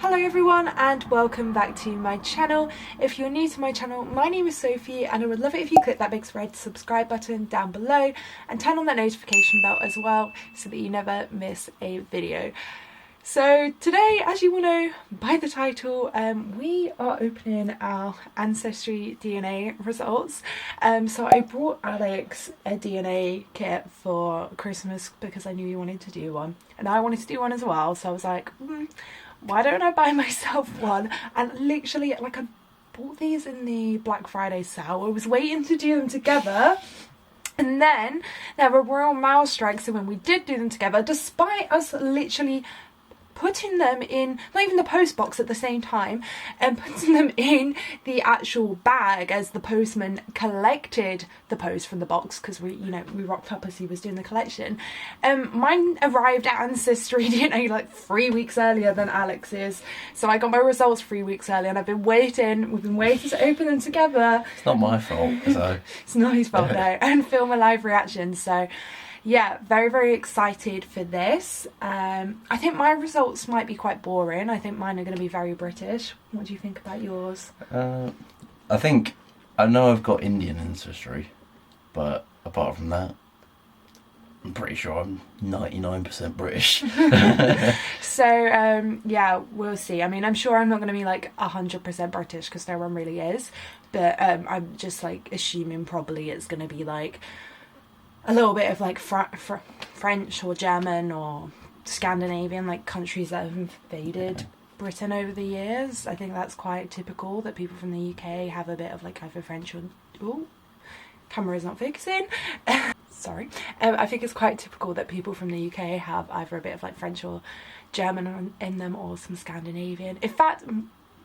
Hello everyone and welcome back to my channel. If you're new to my channel, my name is Sophie and I would love it if you click that big red subscribe button down below and turn on that notification bell as well so that you never miss a video. So today, as you will know by the title, we are opening our ancestry DNA results. So I brought Alex a DNA kit for Christmas because I knew he wanted to do one and I wanted to do one as well. So I was like, why don't I buy myself one? And literally, like, I bought these in the Black Friday sale. I was waiting to do them together. And then there were royal mail strikes, so when we did do them together, despite us literally putting them in, not even the post box at the same time, and putting them in the actual bag as the postman collected the post from the box, because we rocked up as he was doing the collection. Mine arrived at Ancestry DNA like 3 weeks earlier than Alex's, so I got my results 3 weeks earlier, and we've been waiting to open them together. It's not my fault, so it's not his fault, no, and film a live reaction. So yeah, very, very excited for this. I think my results might be quite boring. I think mine are going to be very British. What do you think about yours? I know I've got Indian ancestry, but apart from that, I'm pretty sure I'm 99% British. So, yeah, we'll see. I mean, I'm sure I'm not going to be like 100% British because no one really is. But I'm just like assuming probably it's going to be like a little bit of like French or German or Scandinavian, like countries that have invaded Britain over the years. I think that's quite typical that people from the UK have a bit of like either French or... Ooh, camera's not focusing. Sorry. I think it's quite typical that people from the UK have either a bit of like French or German in them or some Scandinavian. In fact,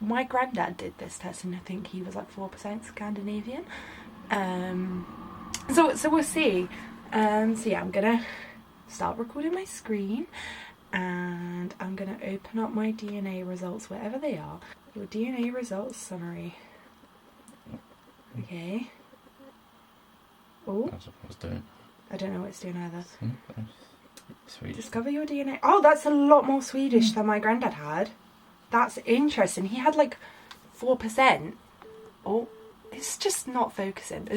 my granddad did this test and I think he was like 4% Scandinavian. So we'll see. So yeah, I'm gonna start recording my screen and I'm gonna open up my DNA results wherever they are. Your DNA results summary. Okay. Oh, that's what I was doing. I don't know what it's doing either. Swedish. Discover your DNA. Oh, that's a lot more Swedish than my granddad had. That's interesting. He had like 4%. Oh, it's just not focusing.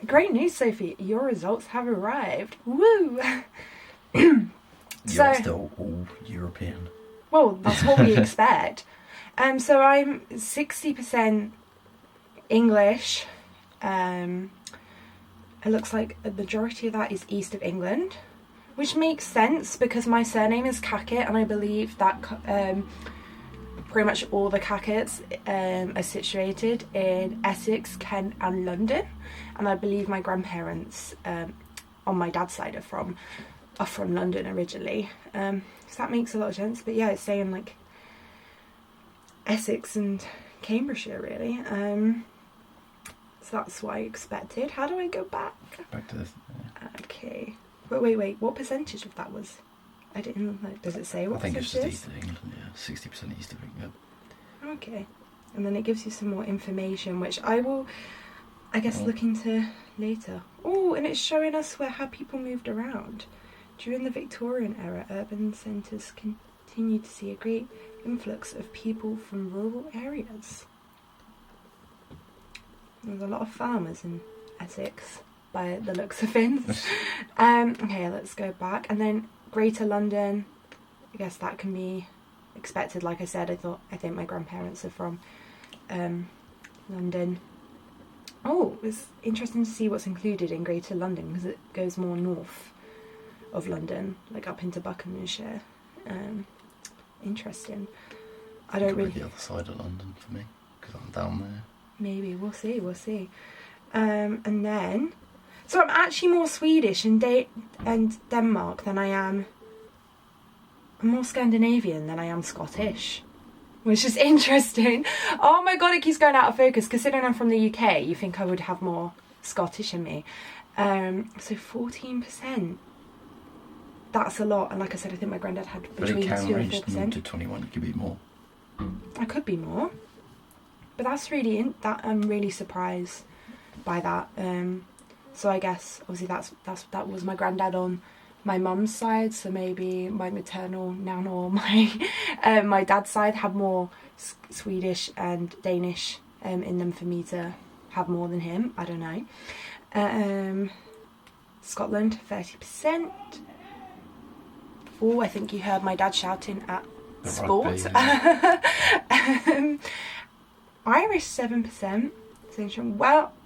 Great news, Sophie. Your results have arrived. Woo! You're still all European. Well, that's what we expect. So I'm 60% English. It looks like a majority of that is east of England, which makes sense because my surname is Cackett, and I believe that pretty much all the Cacketts are situated in Essex, Kent and London, and I believe my grandparents on my dad's side are from London originally, so that makes a lot of sense. But yeah, it's saying like Essex and Cambridgeshire really, so that's what I expected. How do I go back To this. Okay, but wait, what percentage of that was? I didn't like, does it say what I think it's just percentage? east of England, yeah. 60% east of England. Okay, and then it gives you some more information, which I will, I guess, look into later. Oh, and it's showing us how people moved around. During the Victorian era, urban centres continued to see a great influx of people from rural areas. There's a lot of farmers in Essex, by the looks of things. Okay, let's go back, and then Greater London. I guess that can be expected. Like I said, I think my grandparents are from London. Oh, it's interesting to see what's included in Greater London because it goes more north of London, like up into Buckinghamshire. Interesting. I don't really... the other side of London for me because I'm down there. Maybe, we'll see. And then... So I'm actually more Swedish and Denmark than I am... I'm more Scandinavian than I am Scottish, which is interesting. Oh my god, it keeps going out of focus. Considering I'm from the UK, you think I would have more Scottish in me. So 14%. That's a lot. And like I said, I think my granddad had between 2 and 4%. 0 to 21, you could be more. I could be more. But that's really... I'm really surprised by that. So I guess, obviously, that was my granddad on my mum's side, so maybe my maternal nan or my dad's side have more Swedish and Danish in them for me to have more than him. I don't know. Scotland, 30%. Oh, I think you heard my dad shouting at The sport. rugby, yeah. Irish, 7%.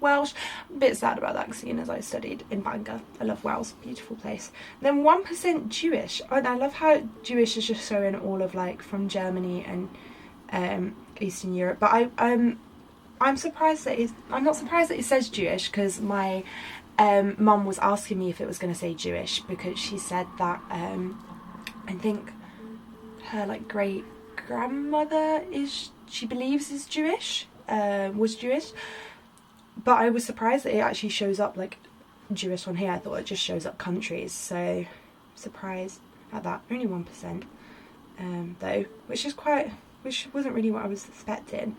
Welsh, a bit sad about that, seeing as I studied in Bangor. I love Wales, beautiful place. Then 1% Jewish, and I love how Jewish is just so in all of like from Germany and Eastern Europe. But I'm surprised that I'm not surprised that it says Jewish, because my mum was asking me if it was going to say Jewish, because she said that I think her like great grandmother she believes is Jewish. Was Jewish, but I was surprised that it actually shows up like Jewish on here. I thought it just shows up countries, so surprised at that. Only 1% though, which wasn't really what I was expecting.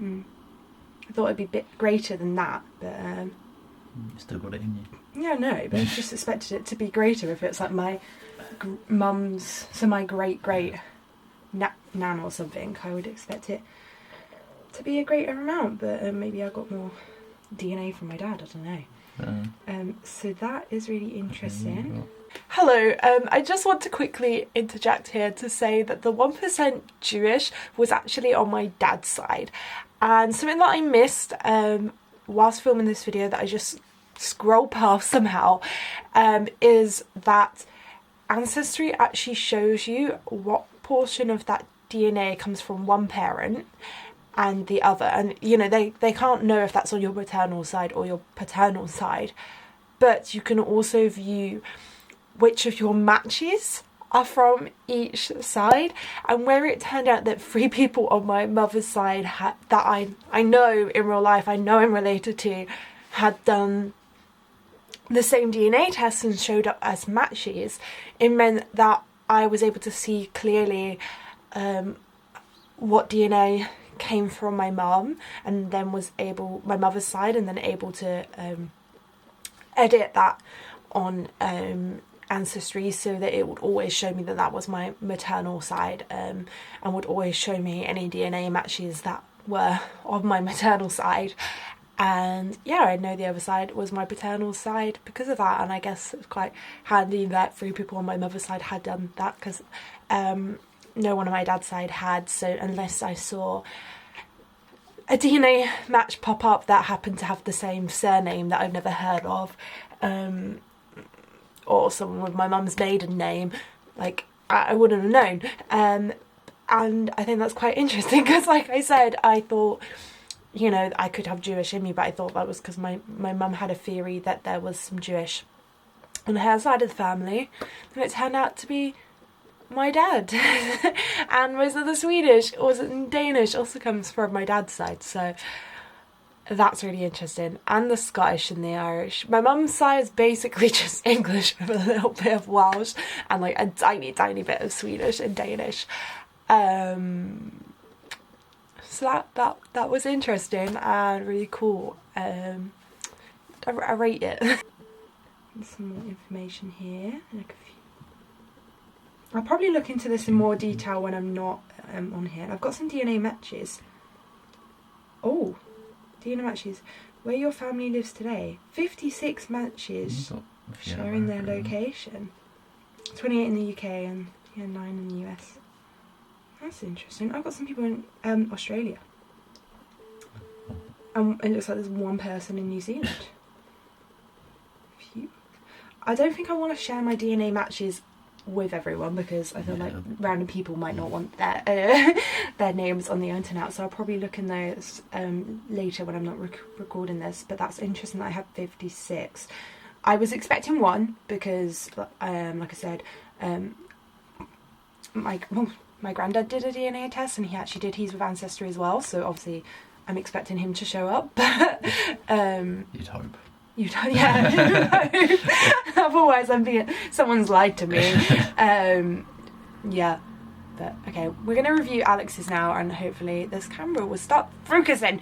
I thought it'd be a bit greater than that, but You still got it in you. yeah, no, but I just expected it to be greater if it's like my mum's, so my great nan or something. I would expect it to be a greater amount, but maybe I got more DNA from my dad, I don't know. So that is really interesting. Hello, I just want to quickly interject here to say that the 1% Jewish was actually on my dad's side, and something that I missed whilst filming this video that I just scrolled past somehow is that ancestry actually shows you what portion of that DNA comes from one parent and the other, and you know they can't know if that's on your maternal side or your paternal side, but you can also view which of your matches are from each side. And where it turned out that 3 people on my mother's side that I know in real life, I know I'm related to, had done the same DNA test and showed up as matches, it meant that I was able to see clearly what DNA came from my mum, and then my mother's side, and then able to edit that on ancestry, so that it would always show me that was my maternal side, and would always show me any DNA matches that were on my maternal side. And yeah, I know the other side was my paternal side because of that, and I guess it's quite handy that 3 people on my mother's side had done that, because no one on my dad's side had. So unless I saw a DNA match pop up that happened to have the same surname that I've never heard of, or someone with my mum's maiden name, like I wouldn't have known. And I think that's quite interesting, because like I said, I thought, you know, I could have Jewish in me, but I thought that was because my mum had a theory that there was some Jewish on her side of the family, and it turned out to be my dad. And most of the Swedish or Danish also comes from my dad's side, so that's really interesting. And the Scottish and the Irish. My mum's side is basically just English with a little bit of Welsh and like a tiny bit of Swedish and Danish. So that was interesting and really cool. I rate it. Some more information here. I'll probably look into this in more detail when I'm not on here. I've got some DNA matches. Oh, DNA matches. Where your family lives today. 56 matches showing their location. 28 in the UK and 9 in the US. That's interesting. I've got some people in Australia. It looks like there's 1 person in New Zealand. I don't think I want to share my DNA matches with everyone, because I feel like random people might not want their names on the internet, so I'll probably look in those later when I'm not recording this. But that's interesting that I have 56. I was expecting 1 because like I said, my granddad did a DNA test, and he actually did his with Ancestry as well, so obviously I'm expecting him to show up. You'd hope. Yeah. Otherwise someone's lied to me. Yeah, but okay, we're gonna review Alex's now, and hopefully this camera will stop focusing.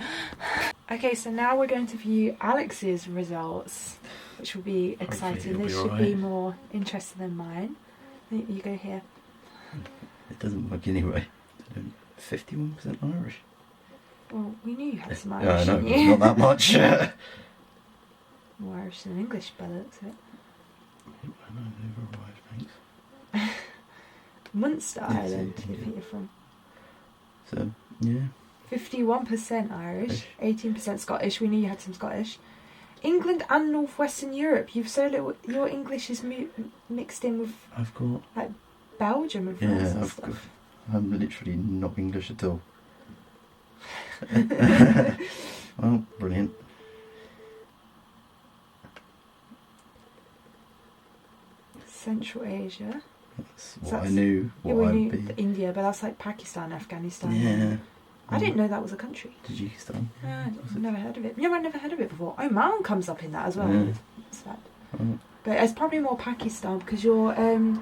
Okay, so now we're going to view Alex's results. which will be exciting. it'll This be should alright. be more interesting than mine. You go here. It doesn't work anyway. 51% Irish. Well, we knew you had some Yeah, I Irish, know, didn't but you? not that much. More Irish than English by the looks of it. I know, they've arrived, thanks. Munster Yes, Island, yeah. you think you're from. So, yeah. 51% Irish, Irish. 18% Scottish. We knew you had some Scottish. England and Northwestern Europe. You've so little. Your English is mixed in with I've got... Belgium and France Yeah, and I've got... stuff. I'm literally not English at all. Well, brilliant. Central Asia. That's So what that's- I knew Yeah, what we I'd knew be. India, but that's like Pakistan, Afghanistan. Yeah. I didn't know that was a country. Tajikistan. I've never heard of it. No, I've never heard of it before. Oman comes up in that as well. Yeah. What's that? Oh, But it's probably more Pakistan because your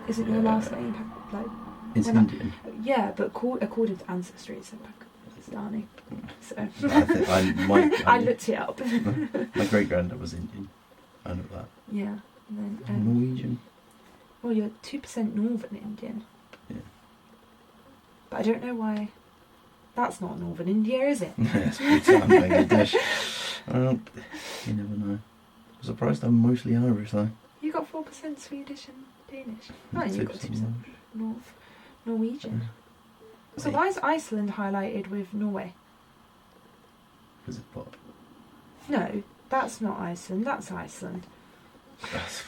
isn't your last name like it's When I- Indian. yeah, but according to ancestry, it's Pakistani. So I think I looked it up. my great granddad was Indian. I know that. Yeah, and then Norwegian. well, you're 2% Northern Indian. Yeah. But I don't know why. That's not Northern India, is it? It's Bhutan, Bangladesh. Well, you never know. I'm surprised I'm mostly Irish though. You got 4% Swedish and Danish. Oh, and you got 2% 2% Norwegian. So Wait. why is Iceland highlighted with Norway? Because it's what? No, that's not Iceland. That's Iceland. That's-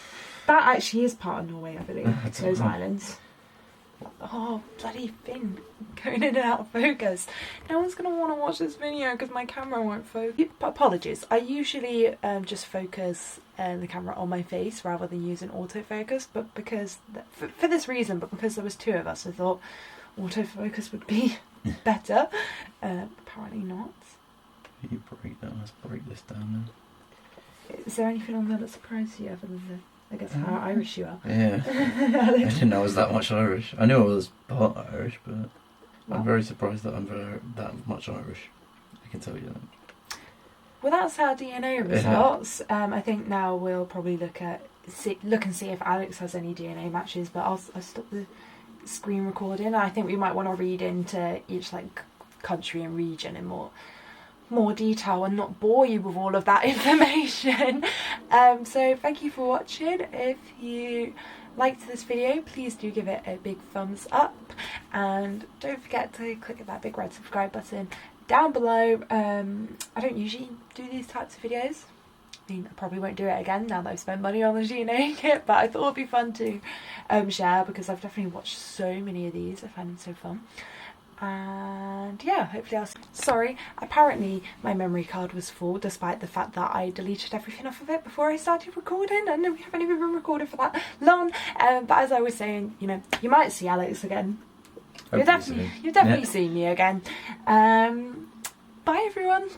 That actually is part of Norway, I believe. That's Those right. islands. Oh, bloody thing. Going in and out of focus. No one's going to want to watch this video because my camera won't focus. Apologies. I usually just focus the camera on my face rather than using autofocus. But because, for this reason, but because there was two of us, I thought autofocus would be better. Apparently not. You break that. Let's break this down Is there anything on there that surprised you other than I guess how Irish you are? now. Yeah. I didn't know I was that much Irish. I knew I was part Irish, but Well. I'm very surprised that I'm that much Irish. I can tell you that. Well, that's our DNA results. I think now we'll probably look and see if Alex has any DNA matches. But I'll stop the screen recording. I think we might want to read into each country and region in more detail and not bore you with all of that information. So thank you for watching. If you liked this video, please do give it a big thumbs up and don't forget to click that big red subscribe button down below. I don't usually do these types of videos. I mean, I probably won't do it again now that I've spent money on the DNA kit, but I thought it would be fun to share because I've definitely watched so many of these. I find them so fun. And yeah, hopefully sorry, apparently my memory card was full despite the fact that I deleted everything off of it before I started recording, and we haven't even been recording for that long. But as I was saying, you know, you might see Alex again. You've definitely seen me again. Bye everyone.